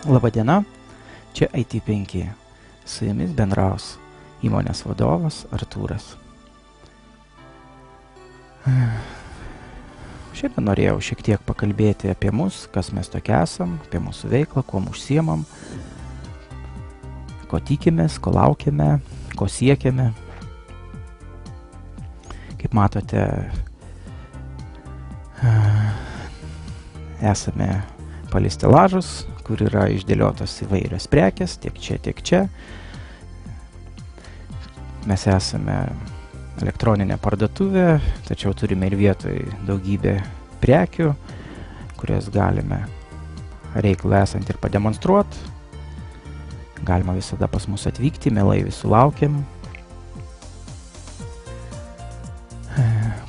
Labadiena, čia IT5. Su jumis bendraus įmonės vadovas Artūras. Šiandien norėjau šiek tiek pakalbėti apie mus, kas mes tokie esam, apie mūsų veiklą, kuo užsiemam, ko tikimės, ko laukiame, ko siekiame. Kaip matote, esame palei stelažus, kur yra išdėliotos įvairios prekės, tiek čia, tiek čia. Mes esame elektroninė parduotuvė, tačiau turime ir vietoj daugybę prekių, kurias galime reikalui esant ir pademonstruoti. Galima visada pas mus atvykti, mielai visų laukiam.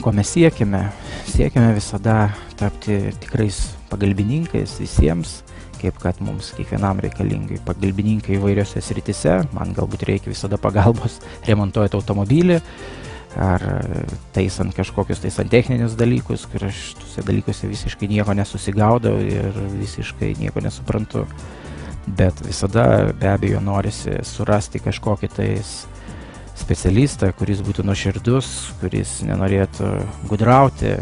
Ko mes siekiame? Siekiame visada tapti tikrais pagalbininkais visiems, kaip kad mums kiekvienam reikalingai pagalbininkai įvairiose sritise. Man galbūt reikia visada pagalbos remontuojant automobilį ar taisant kažkokius techninius dalykus, kur aš tuose dalykuose visiškai nieko nesusigaudau ir visiškai nieko nesuprantu. Bet visada be abejo norisi surasti kažkokį specialistą, kuris būtų nuoširdus, kuris nenorėtų gudrauti,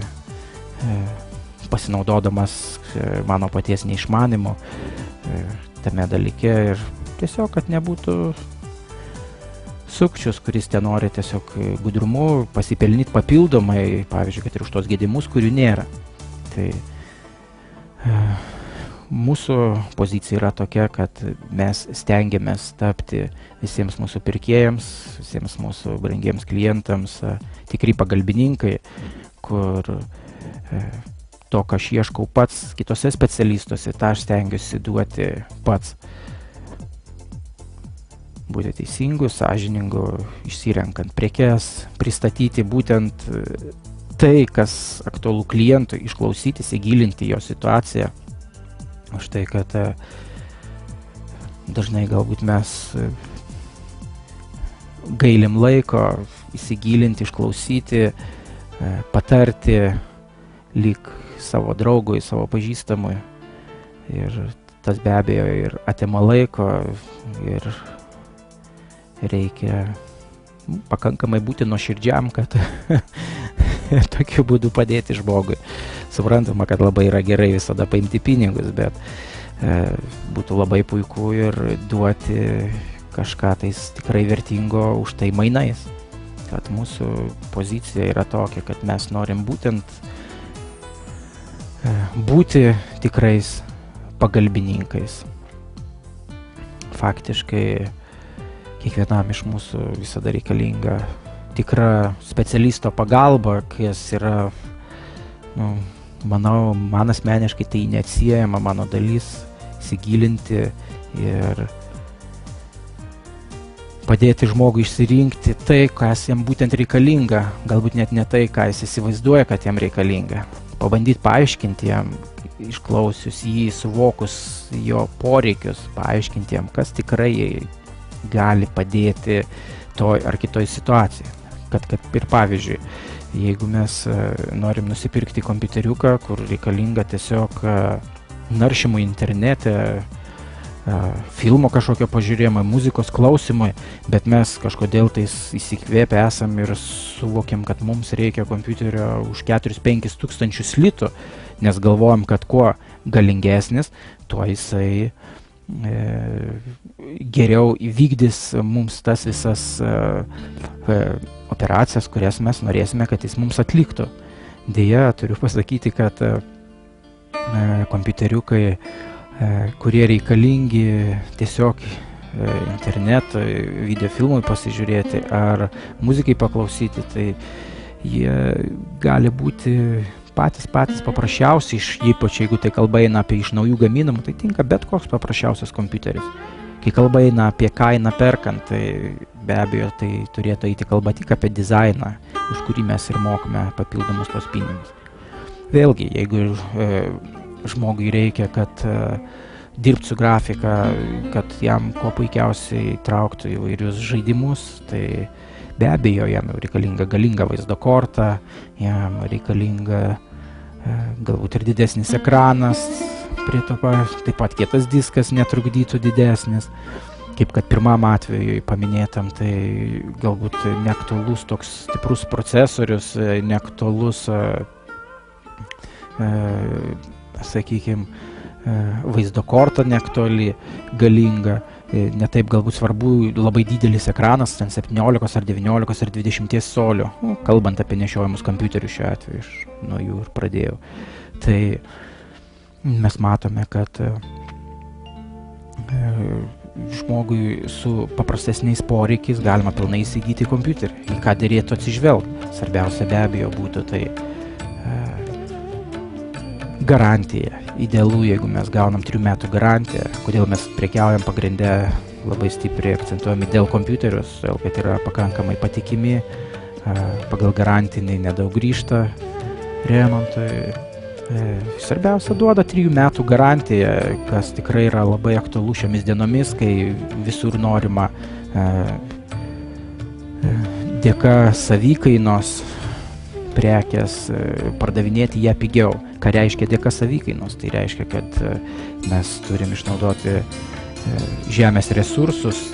pasinaudodamas mano paties neišmanymu tame dalyke ir tiesiog, kad nebūtų sukčius, kuris ten nori tiesiog gudrumu pasipelnyti papildomai, pavyzdžiui, kad ir už tos gedimus, kurių nėra. Tai mūsų pozicija yra tokia, kad mes stengiamės tapti visiems mūsų pirkėjams, visiems mūsų brangiems klientams tikri pagalbininkai, kur to, ką aš ieškau pats kitose specialistuose, tą aš stengiuosi duoti pats. Būti teisingu, sąžiningu, išsirenkant prekes, pristatyti būtent tai, kas aktualu klientui, išklausyti, įsigilinti jo situaciją. Už tai, kad dažnai galbūt mes gailim laiko įsigilinti, išklausyti, patarti lyg savo draugui, savo pažįstamui. Ir tas be abejo ir atima laiko ir reikia pakankamai būti nuoširdžiam, kad tokiu būdu padėti žmogui. Suprantama, kad labai yra gerai visada paimti pinigus, bet būtų labai puiku ir duoti kažką tikrai vertingo už tai mainais. Kad mūsų pozicija yra tokia, kad mes norim būtent būti tikrais pagalbininkais. Faktiškai kiekvienam iš mūsų visada reikalinga tikra specialisto pagalba, kas yra, manau, man asmeniškai tai neatsiejama mano dalis, įsigilinti ir padėti žmogui išsirinkti tai, kas jam būtent reikalinga, galbūt net ne tai, ką jis įsivaizduoja, kad jam reikalinga. Pabandyti paaiškinti jam, išklausius jį, suvokus jo poreikius, paaiškinti jam, kas tikrai gali padėti toj ar kitoj situacijai. Kad ir pavyzdžiui, jeigu mes norim nusipirkti kompiuteriuką, kur reikalinga tiesiog naršymui internete, filmo kažkokio pažiūrėjimui, muzikos klausimui, bet mes kažkodėl įsikvėpę esam ir suvokiam, kad mums reikia kompiuterio už 4-5 tūkstančius litų, nes galvojam, kad kuo galingesnis, tuo jisai geriau įvykdys mums tas visas operacijas, kurias mes norėsime, kad jis mums atliktų. Deja, turiu pasakyti, kad kompiuteriukai, kurie reikalingi tiesiog interneto, videofilmui pasižiūrėti ar muzikai paklausyti, tai jie gali būti patys paprasčiausi, ypač jeigu tai kalba eina apie iš naujų gaminamų, tai tinka bet koks paprasčiausias kompiuteris. Kai kalba eina apie kainą perkant, tai be abejo tai turėtų eiti kalba tik apie dizainą, už kurį mes ir mokame papildomus tos pinigus. Vėlgi, jeigu žmogui reikia, kad dirbti su grafika, kad jam kuo puikiausiai trauktų įvairius žaidimus, tai be abejo jam reikalinga galinga vaizdo korta, jam reikalinga galbūt ir didesnis ekranas, prie to taip pat kietas diskas netrukdytų didesnis. Kaip kad pirmam atveju paminėtam, tai galbūt neaktualus toks stiprus procesorius, neaktualus, sakykime, vaizdo korta neaktuali, galinga, netaip galbūt svarbu labai didelis ekranas, ten 17 ar 19 ar 20 colių, kalbant apie nešiojamus kompiuterius šiuo atveju, aš nuo jų ir pradėjau. Tai mes matome, kad žmogui su paprastesniais poreikiais galima pilnai įsigyti kompiuterį, į ką dėrėtų atsižvelgti. Svarbiausia be abejo būtų tai garantija. Idealu, jeigu mes gaunam 3 metų garantiją, kodėl mes prekiaujam pagrindę labai stipriai akcentuojami dėl kompiuterius, dėl kad yra pakankamai patikimi, pagal garantinį nedaug grįžta remontui. Svarbiausia duoda 3 metų garantiją, kas tikrai yra labai aktualu šiomis dienomis, kai visur norima dėka savikainos prekės pardavinėti ją pigiau. Ką reiškia dėka savikainos? Tai reiškia, kad mes turim išnaudoti žemės resursus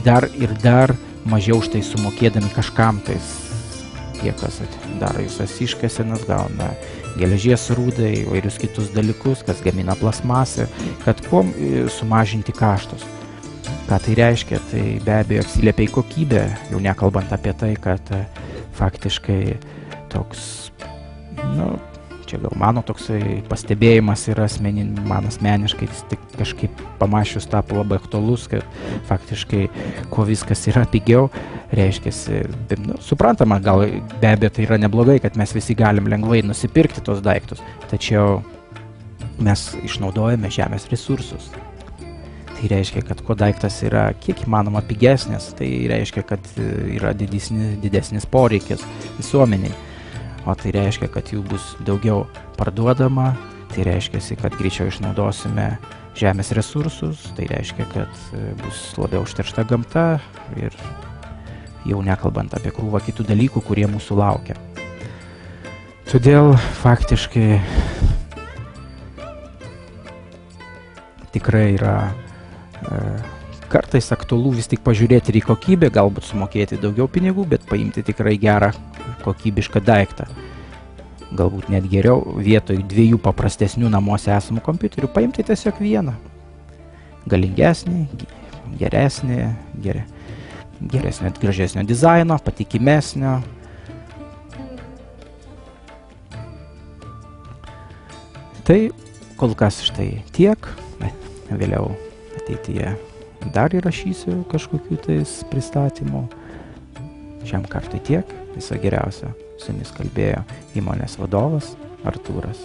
dar ir dar mažiau už tai sumokėdami kažkam tais. Tie, kas daro visas iškasenas, gauna geležies rūdai, įvairius kitus dalykus, kas gamina plasmasę, kad kuo sumažinti kaštus. Ką tai reiškia? Tai be abejo atsiliepia į kokybę, jau nekalbant apie tai, kad faktiškai toks, čia gal mano toksai pastebėjimas yra man asmeniškai, tik kažkaip pamačius tapo labai aktualus, kad faktiškai kuo viskas yra pigiau, reiškiasi, suprantama, gal be abejo tai yra neblogai, kad mes visi galim lengvai nusipirkti tos daiktus, tačiau mes išnaudojame žemės resursus. Tai reiškia, kad kuo daiktas yra kiek įmanoma pigesnis, tai reiškia, kad yra didesnis poreikis visuomeniai. O tai reiškia, kad jų bus daugiau parduodama, tai reiškia, kad greičiau išnaudosime žemės resursus, tai reiškia, kad bus labiau užteršta gamta ir jau nekalbant apie krūvą kitų dalykų, kurie mūsų laukia. Todėl faktiškai tikrai yra kartais aktualu vis tik pažiūrėti ir į kokybę, galbūt sumokėti daugiau pinigų, bet paimti tikrai gerą kokybišką daiktą. Galbūt net geriau vietoj 2 paprastesnių namuose esamų kompiuterių paimti tiesiog vieną. Galingesnį, geresnį, geresnio, gražesnio dizaino, patikimesnio. Tai kol kas štai tiek, vėliau ateityje dar įrašysiu kažkokių tais pristatymų. Šiam kartui tiek, viso geriausio. Su jumis kalbėjo įmonės vadovas Artūras.